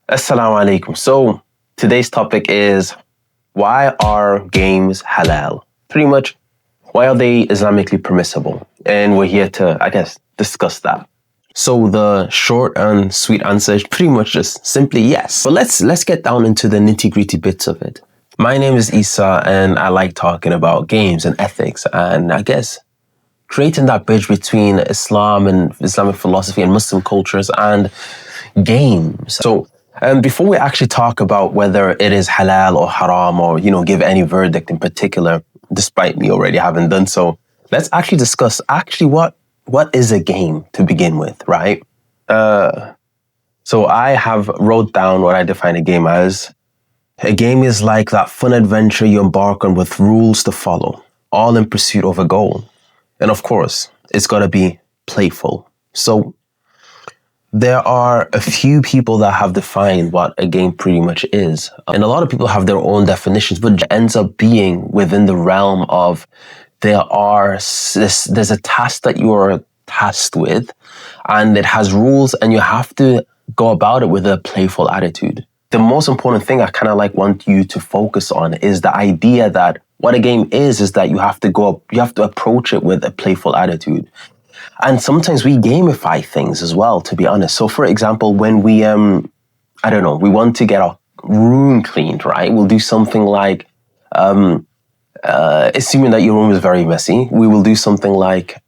Assalamu alaikum. So today's topic is, why are games halal? Pretty much, why are they Islamically permissible? And we're here to, discuss that. So the short and sweet answer is pretty much just simply yes. But let's get down into the nitty-gritty bits of it. My name is Isa, and I like talking about games and ethics, and creating that bridge between Islam and Islamic philosophy and Muslim cultures and games. So before we actually talk about whether it is halal or haram, or give any verdict in particular, despite me already having done so, let's actually discuss what is a game to begin with, right? So I have wrote down what I define a game as. A game is like that fun adventure you embark on with rules to follow, all in pursuit of a goal. And of course, it's got to be playful. So there are a few people that have defined what a game pretty much is. And a lot of people have their own definitions, but it ends up being within the realm of there's a task that you are tasked with, and it has rules, and you have to go about it with a playful attitude. The most important thing I want you to focus on is the idea that what a game is that you have to approach it with a playful attitude. And sometimes we gamify things as well, to be honest. So for example, when we we want to get our room cleaned, right? We'll do something like, assuming that your room is very messy, we will do something like,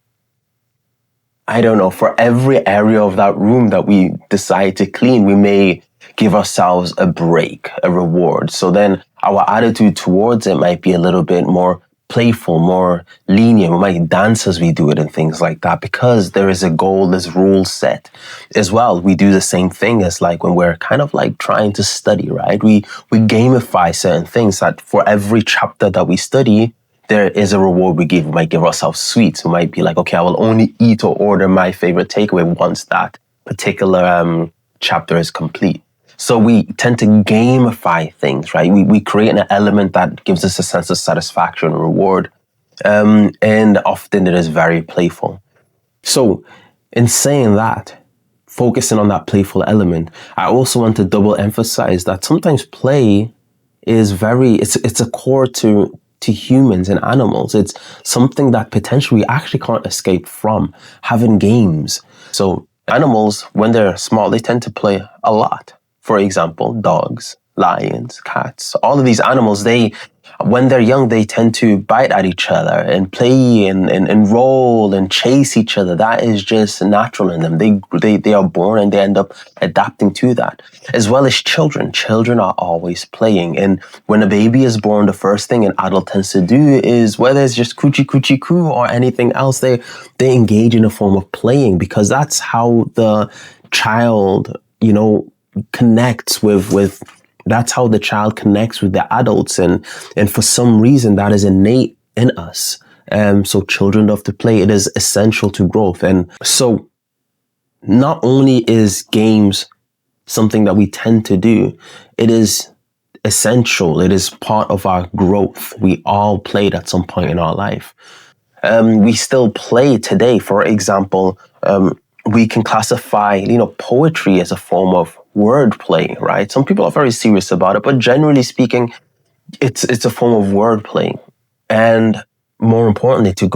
for every area of that room that we decide to clean, we may give ourselves a break, a reward. So then our attitude towards it might be a little bit more playful, more lenient. We might dance as we do it and things like that, because there is a goal, there's rules set as well. We do the same thing as when we're trying to study, right? We gamify certain things that for every chapter that we study, there is a reward we give. We might give ourselves sweets. We might be like, okay, I will only eat or order my favorite takeaway once that particular chapter is complete. So we tend to gamify things, right? We create an element that gives us a sense of satisfaction and reward. And often it is very playful. So in saying that, focusing on that playful element, I also want to double emphasize that sometimes play is it's a core to humans and animals. It's something that potentially we actually can't escape from, having games. So animals, when they're small, they tend to play a lot. For example, dogs, lions, cats, all of these animals, when they're young, they tend to bite at each other and play and roll and chase each other. That is just natural in them. They are born and they end up adapting to that. As well as children. Children are always playing. And when a baby is born, the first thing an adult tends to do is, whether it's just coochie coochie coo or anything else, they engage in a form of playing, because that's how the child, connects with that's how the child connects with the adults, and for some reason that is innate in us. So children love to play. It is essential to growth. And so not only is games something that we tend to do, it is essential. It is part of our growth. We all played at some point in our life. We still play today. For example, we can classify, poetry as a form of wordplay, right? Some people are very serious about it, but generally speaking, it's a form of wordplay. And more importantly, to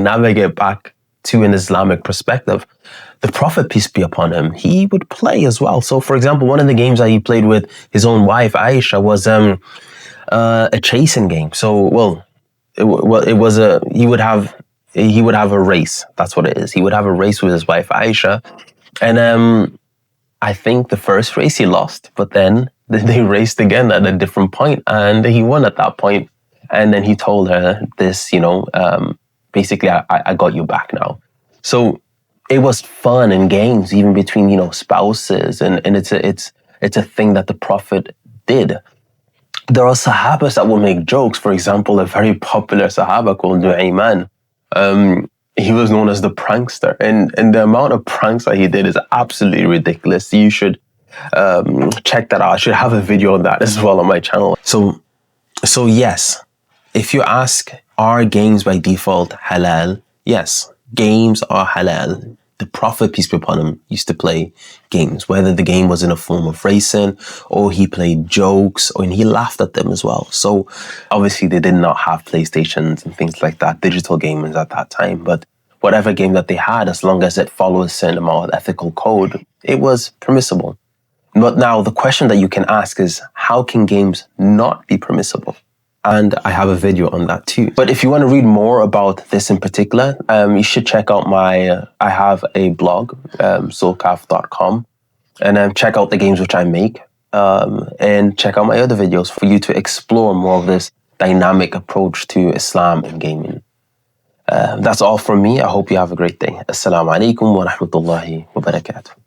navigate back to an Islamic perspective, the Prophet, peace be upon him, he would play as well. So, for example, one of the games that he played with his own wife, Aisha, was a chasing game. So, he would have a race. That's what it is. He would have a race with his wife, Aisha. And I think the first race he lost, but then they raced again at a different point, and he won at that point. And then he told her this, basically, I got you back now. So it was fun and games, even between, spouses. And it's a thing that the Prophet did. There are Sahabas that will make jokes. For example, a very popular Sahaba called Nu'ayman. He was known as the prankster, and the amount of pranks that he did is absolutely ridiculous. You should check that out. I should have a video on that as well on my channel. So yes, if you ask, are games by default halal? Yes, games are halal. the Prophet, peace be upon him, used to play games, whether the game was in a form of racing or he played jokes and he laughed at them as well. So obviously they did not have PlayStations and things like that, digital gaming at that time, but whatever game that they had, as long as it followed a certain amount of ethical code, it was permissible. But now the question that you can ask is, how can games not be permissible? And I have a video on that too. But if you want to read more about this in particular, you should check out I have a blog, soulcaf.com, and check out the games which I make, and check out my other videos for you to explore more of this dynamic approach to Islam and gaming. That's all from me. I hope you have a great day. Assalamu alaikum wa rahmatullahi wa barakatuh.